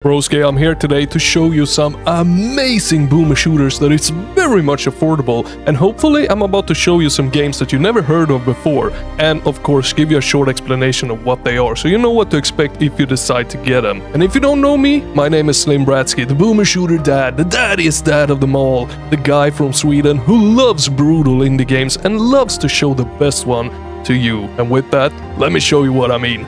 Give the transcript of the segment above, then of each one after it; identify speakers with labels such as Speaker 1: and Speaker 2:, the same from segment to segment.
Speaker 1: Broski, I'm here today to show you some amazing boomer shooters that is very much affordable, and hopefully I'm about to show you some games that you never heard of before, and of course give you a short explanation of what they are so you know what to expect if you decide to get them. And if you don't know me, my name is Slim Bratsky, the boomer shooter dad, the daddiest dad of them all, the guy from Sweden who loves brutal indie games and loves to show the best one to you. And with that, let me show you what I mean.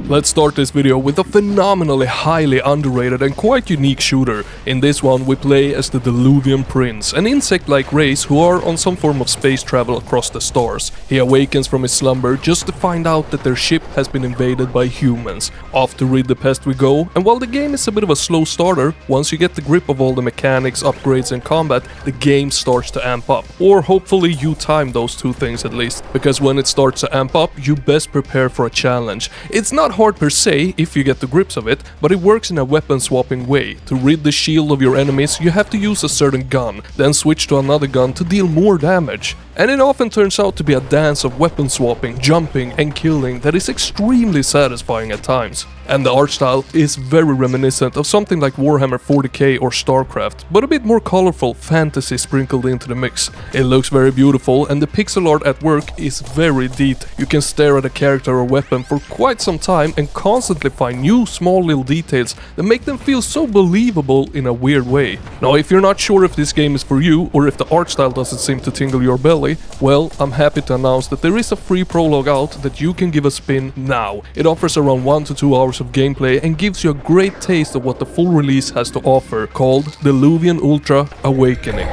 Speaker 1: Let's start this video with a phenomenally highly underrated and quite unique shooter. In this one we play as the Diluvian Prince, an insect-like race who are on some form of space travel across the stars. He awakens from his slumber just to find out that their ship has been invaded by humans. Off to rid the pest we go, and while the game is a bit of a slow starter, once you get the grip of all the mechanics, upgrades and combat, the game starts to amp up. Or hopefully you time those two things at least, because when it starts to amp up you best prepare for a challenge. It's not hard per se if you get the grips of it, but it works in a weapon swapping way. To rid the shield of your enemies you have to use a certain gun, then switch to another gun to deal more damage. And it often turns out to be a dance of weapon swapping, jumping and killing that is extremely satisfying at times. And the art style is very reminiscent of something like Warhammer 40k or StarCraft, but a bit more colorful fantasy sprinkled into the mix. It looks very beautiful and the pixel art at work is very detailed. You can stare at a character or weapon for quite some time and constantly find new small little details that make them feel so believable in a weird way. Now if you're not sure if this game is for you or if the art style doesn't seem to tingle your belly, well, I'm happy to announce that there is a free prologue out that you can give a spin now. It offers around 1 to 2 hours of gameplay and gives you a great taste of what the full release has to offer, called Diluvian Ultra Awakening.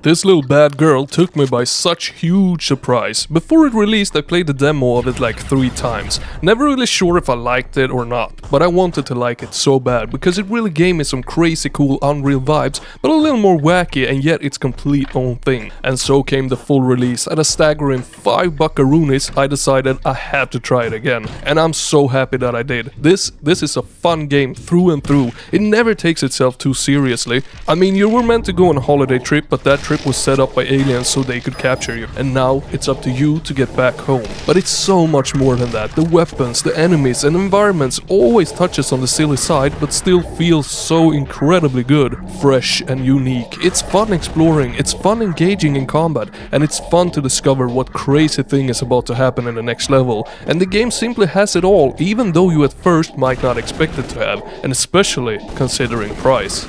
Speaker 1: This little bad girl took me by such huge surprise. Before it released I played the demo of it like 3 times. Never really sure if I liked it or not, but I wanted to like it so bad because it really gave me some crazy cool Unreal vibes, but a little more wacky and yet its complete own thing. And so came the full release. At a staggering 5 buckaroonies I decided I had to try it again. And I'm so happy that I did. This is a fun game through and through. It never takes itself too seriously. I mean, you were meant to go on a holiday trip, but that trip was set up by aliens so they could capture you, and now it's up to you to get back home. But it's so much more than that. The weapons, the enemies and environments always touches on the silly side but still feels so incredibly good, fresh and unique. It's fun exploring, it's fun engaging in combat, and it's fun to discover what crazy thing is about to happen in the next level. And the game simply has it all, even though you at first might not expect it to have, and especially considering price.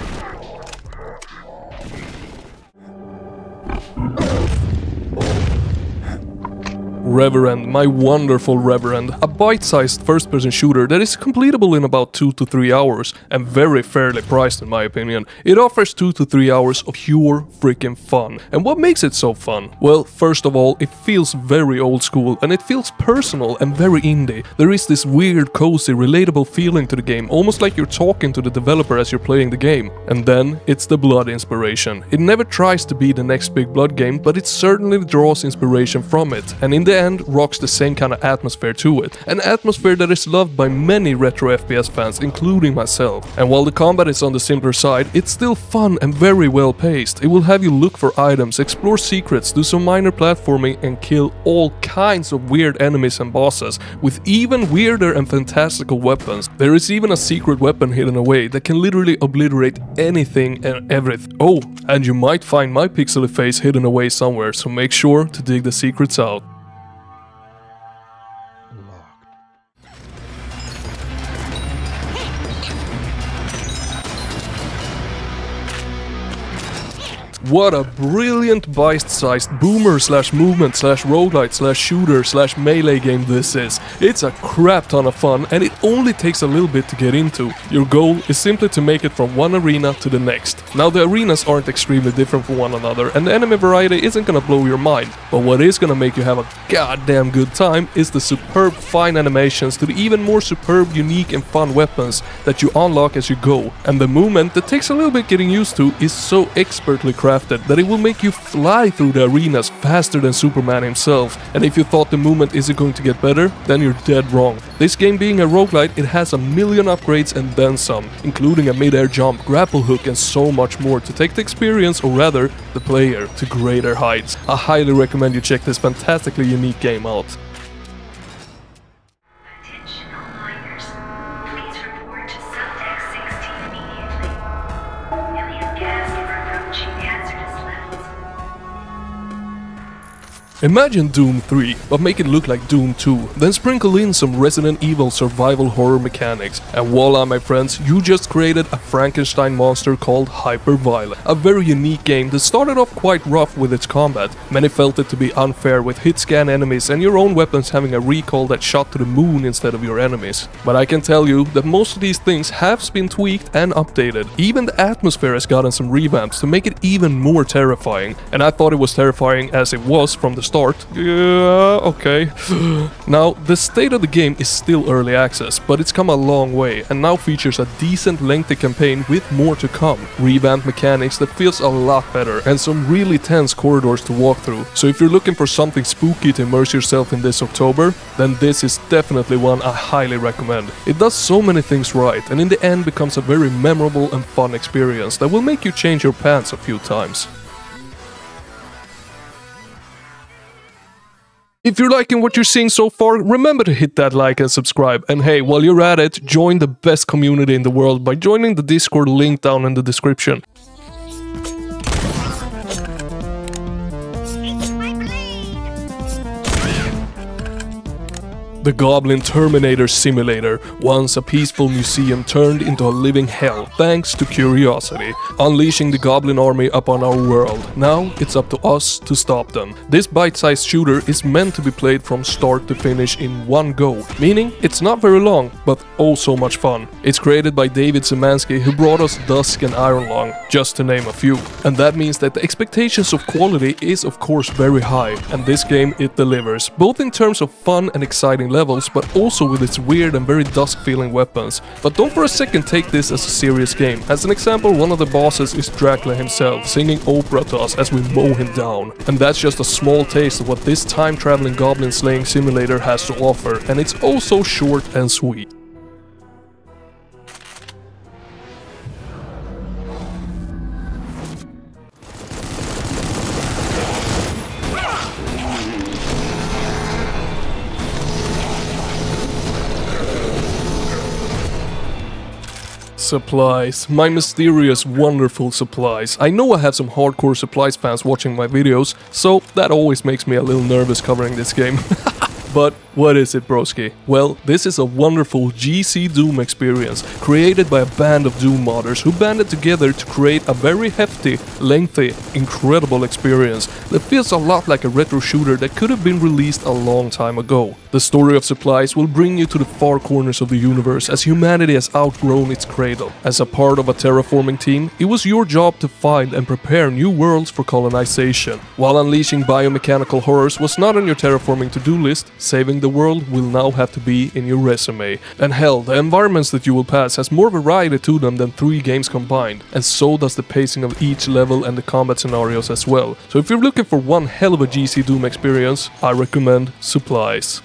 Speaker 1: Reverend, my wonderful Reverend, a bite-sized first-person shooter that is completable in about 2 to 3 hours and very fairly priced in my opinion. It offers 2 to 3 hours of pure freaking fun. And what makes it so fun? Well, first of all, it feels very old school and it feels personal and very indie. There is this weird, cozy, relatable feeling to the game, almost like you're talking to the developer as you're playing the game. And then it's the blood inspiration. It never tries to be the next big blood game, but it certainly draws inspiration from it, and in the end rocks the same kind of atmosphere to it. An atmosphere that is loved by many retro FPS fans, including myself. And while the combat is on the simpler side, it's still fun and very well paced. It will have you look for items, explore secrets, do some minor platforming and kill all kinds of weird enemies and bosses with even weirder and fantastical weapons. There is even a secret weapon hidden away that can literally obliterate anything and everything. Oh, and you might find my pixely face hidden away somewhere, so make sure to dig the secrets out. What a brilliant bite-sized boomer slash movement slash roguelite slash shooter slash melee game this is. It's a crap ton of fun and it only takes a little bit to get into. Your goal is simply to make it from one arena to the next. Now the arenas aren't extremely different from one another and the enemy variety isn't gonna blow your mind, but what is gonna make you have a goddamn good time is the superb fine animations to the even more superb, unique and fun weapons that you unlock as you go. And the movement that takes a little bit getting used to is so expertly crafted crafted that it will make you fly through the arenas faster than Superman himself, and if you thought the movement isn't going to get better, then you're dead wrong. This game being a roguelite, it has a million upgrades and then some, including a mid-air jump, grapple hook and so much more to take the experience, or rather, the player, to greater heights. I highly recommend you check this fantastically unique game out. Imagine Doom 3, but make it look like Doom 2, then sprinkle in some Resident Evil survival horror mechanics, and voila my friends, you just created a Frankenstein monster called Hyperviolent. A very unique game that started off quite rough with its combat. Many felt it to be unfair with hit scan enemies and your own weapons having a recoil that shot to the moon instead of your enemies. But I can tell you that most of these things have been tweaked and updated. Even the atmosphere has gotten some revamps to make it even more terrifying, and I thought it was terrifying as it was from the start. Yeah, okay. Now, the state of the game is still early access, but it's come a long way and now features a decent lengthy campaign with more to come, revamped mechanics that feels a lot better, and some really tense corridors to walk through. So if you're looking for something spooky to immerse yourself in this October, then this is definitely one I highly recommend. It does so many things right, and in the end becomes a very memorable and fun experience that will make you change your pants a few times. If you're liking what you're seeing so far, remember to hit that like and subscribe. And hey, while you're at it, join the best community in the world by joining the Discord link down in the description. The Goblin Terminator Simulator, once a peaceful museum turned into a living hell thanks to curiosity, unleashing the Goblin army upon our world. Now it's up to us to stop them. This bite-sized shooter is meant to be played from start to finish in one go, meaning it's not very long, but oh so much fun. It's created by David Szymanski, who brought us Dusk and Ironlung, just to name a few. And that means that the expectations of quality is of course very high, and this game it delivers, both in terms of fun and exciting levels, but also with its weird and very Dusk feeling weapons. But don't for a second take this as a serious game. As an example, one of the bosses is Dracula himself, singing opera to us as we mow him down. And that's just a small taste of what this time-traveling goblin slaying simulator has to offer, and it's also short and sweet. Supplies. My mysterious, wonderful supplies. I know I have some hardcore supplies fans watching my videos, so that always makes me a little nervous covering this game. But what is it, broski? Well, this is a wonderful GC Doom experience, created by a band of Doom modders who banded together to create a very hefty, lengthy, incredible experience that feels a lot like a retro shooter that could have been released a long time ago. The story of Supplies will bring you to the far corners of the universe as humanity has outgrown its cradle. As a part of a terraforming team, it was your job to find and prepare new worlds for colonization. While unleashing biomechanical horrors was not on your terraforming to-do list, saving the world will now have to be in your resume. And hell, the environments that you will pass has more variety to them than 3 games combined, and so does the pacing of each level and the combat scenarios as well. So if you're looking for one hell of a GC Doom experience, I recommend Supplies.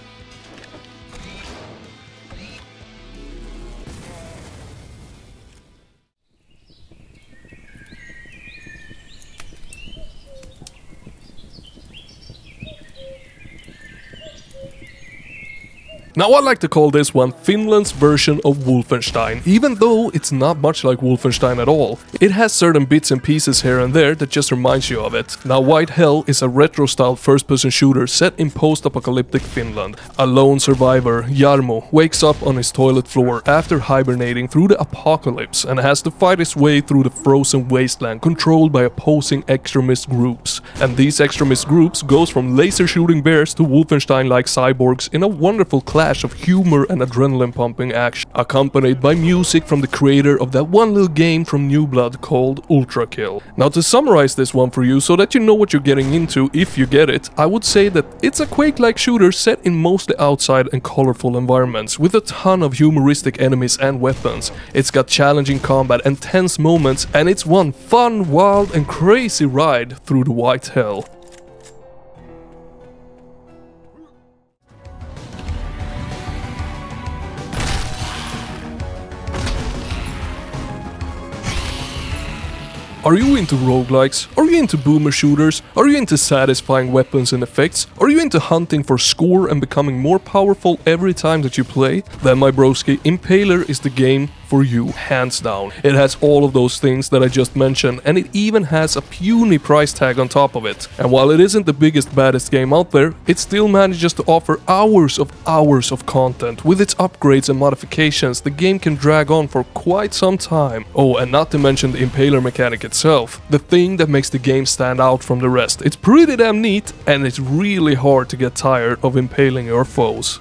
Speaker 1: Now I like to call this one Finland's version of Wolfenstein, even though it's not much like Wolfenstein at all. It has certain bits and pieces here and there that just reminds you of it. Now White Hell is a retro-style first-person shooter set in post-apocalyptic Finland. A lone survivor, Jarmo, wakes up on his toilet floor after hibernating through the apocalypse and has to fight his way through the frozen wasteland controlled by opposing extremist groups. And these extremist groups goes from laser shooting bears to Wolfenstein-like cyborgs in a wonderful clash of humor and adrenaline-pumping action, accompanied by music from the creator of that one little game from New Blood called Ultra Kill. Now, to summarize this one for you so that you know what you're getting into if you get it, I would say that it's a Quake-like shooter set in mostly outside and colorful environments with a ton of humoristic enemies and weapons. It's got challenging combat and tense moments, and it's one fun, wild and crazy ride through the white hell. Are you into roguelikes? Are you into boomer shooters? Are you into satisfying weapons and effects? Are you into hunting for score and becoming more powerful every time that you play? Then my broski, Impaler is the game for you, hands down. It has all of those things that I just mentioned, and it even has a puny price tag on top of it. And while it isn't the biggest, baddest game out there, it still manages to offer hours of content. With its upgrades and modifications, the game can drag on for quite some time. Oh, and not to mention the Impaler mechanic itself, the thing that makes the game stand out from the rest. It's pretty damn neat, and it's really hard to get tired of impaling your foes.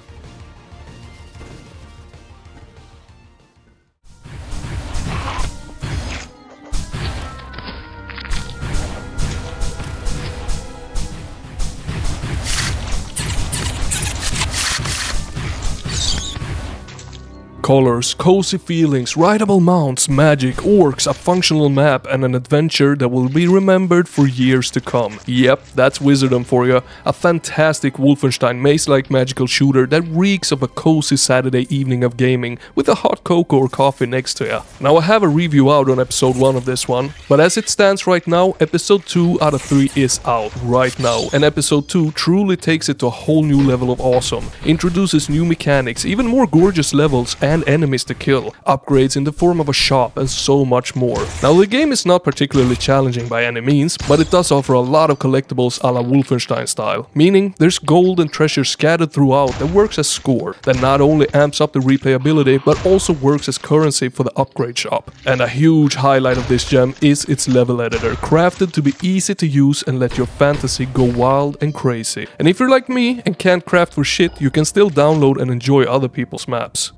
Speaker 1: Colors, cozy feelings, rideable mounts, magic, orcs, a functional map, and an adventure that will be remembered for years to come. Yep, that's Wizardom for you. A fantastic Wolfenstein maze-like magical shooter that reeks of a cozy Saturday evening of gaming with a hot cocoa or coffee next to you. Now, I have a review out on episode 1 of this one, but as it stands right now, episode 2 out of 3 is out right now, and episode 2 truly takes it to a whole new level of awesome, introduces new mechanics, even more gorgeous levels and enemies to kill, upgrades in the form of a shop, and so much more. Now, the game is not particularly challenging by any means, but it does offer a lot of collectibles a la Wolfenstein style, meaning there's gold and treasure scattered throughout that works as score, that not only amps up the replayability, but also works as currency for the upgrade shop. And a huge highlight of this gem is its level editor, crafted to be easy to use and let your fantasy go wild and crazy. And if you're like me and can't craft for shit, you can still download and enjoy other people's maps.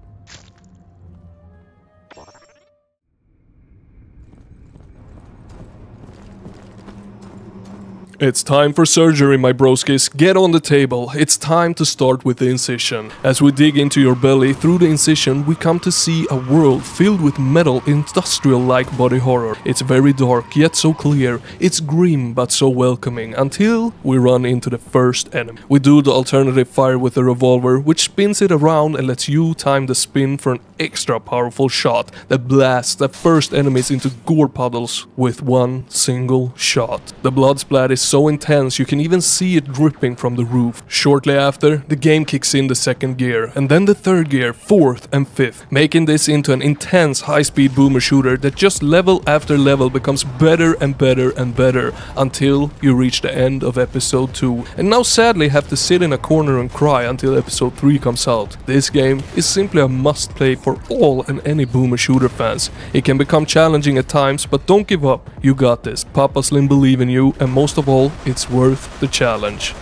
Speaker 1: It's time for surgery, my broskis. Get on the table. It's time to start with the incision. As we dig into your belly, through the incision, we come to see a world filled with metal, industrial-like body horror. It's very dark, yet so clear. It's grim, but so welcoming, until we run into the first enemy. We do the alternative fire with the revolver, which spins it around and lets you time the spin for an extra powerful shot that blasts the first enemies into gore puddles with one single shot. The blood splat is so intense you can even see it dripping from the roof. Shortly after, the game kicks in the second gear, and then the third gear, fourth and fifth, making this into an intense high-speed boomer shooter that just level after level becomes better and better and better until you reach the end of episode 2, and now sadly have to sit in a corner and cry until episode 3 comes out. This game is simply a must-play for all and any boomer shooter fans. It can become challenging at times, but don't give up. You got this. Papa Slim believe in you, and most of all, it's worth the challenge.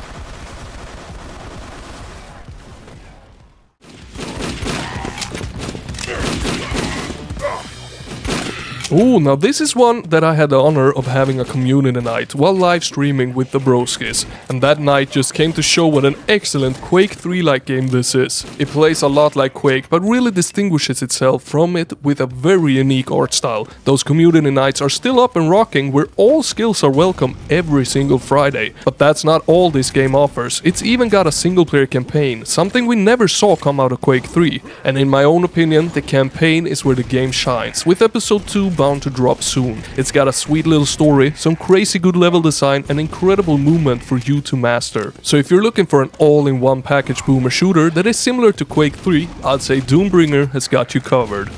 Speaker 1: Oh, now this is one that I had the honor of having a community night while live streaming with the broskis, and that night just came to show what an excellent Quake 3-like game this is. It plays a lot like Quake, but really distinguishes itself from it with a very unique art style. Those community nights are still up and rocking, where all skills are welcome every single Friday. But that's not all this game offers. It's even got a single-player campaign, something we never saw come out of Quake 3, and in my own opinion, the campaign is where the game shines, with episode 2 bound to drop soon. It's got a sweet little story, some crazy good level design, and incredible movement for you to master. So if you're looking for an all-in-one package boomer shooter that is similar to Quake 3, I'd say Doombringer has got you covered.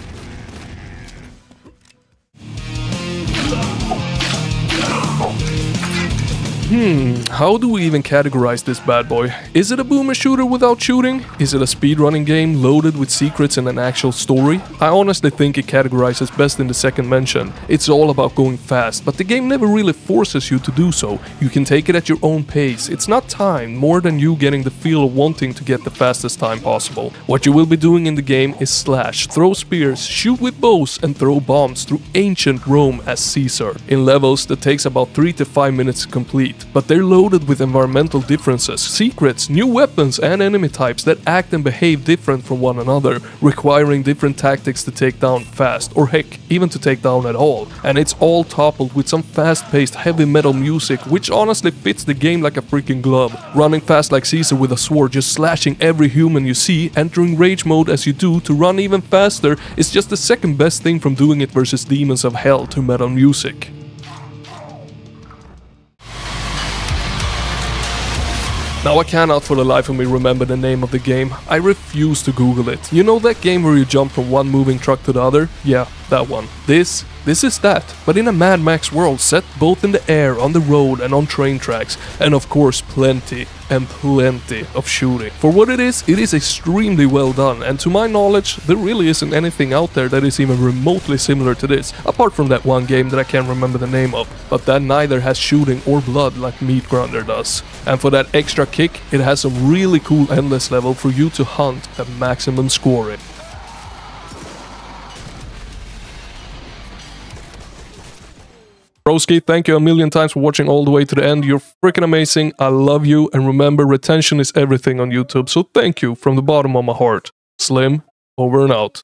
Speaker 1: How do we even categorize this bad boy? Is it a boomer shooter without shooting? Is it a speedrunning game loaded with secrets and an actual story? I honestly think it categorizes best in the second mention. It's all about going fast, but the game never really forces you to do so. You can take it at your own pace. It's not timed, more than you getting the feel of wanting to get the fastest time possible. What you will be doing in the game is slash, throw spears, shoot with bows, and throw bombs through ancient Rome as Caesar, in levels that takes about 3 to 5 minutes to complete. But they're loaded with environmental differences, secrets, new weapons and enemy types that act and behave different from one another, requiring different tactics to take down fast, or heck, even to take down at all. And it's all toppled with some fast-paced heavy metal music, which honestly fits the game like a freaking glove. Running fast like Caesar with a sword, just slashing every human you see, entering rage mode as you do to run even faster is just the second best thing from doing it versus demons of hell to metal music. Now I cannot for the life of me remember the name of the game. I refuse to Google it. You know that game where you jump from one moving truck to the other? Yeah, that one. This is that, but in a Mad Max world set both in the air, on the road and on train tracks, and of course plenty of shooting. For what it is extremely well done, and to my knowledge there really isn't anything out there that is even remotely similar to this, apart from that one game that I can't remember the name of, but that neither has shooting or blood like Meat Grinder does. And for that extra kick, it has some really cool endless level for you to hunt at maximum scoring. Broski, thank you a million times for watching all the way to the end. You're freaking amazing. I love you. And remember, retention is everything on YouTube. So thank you from the bottom of my heart. Slim, over and out.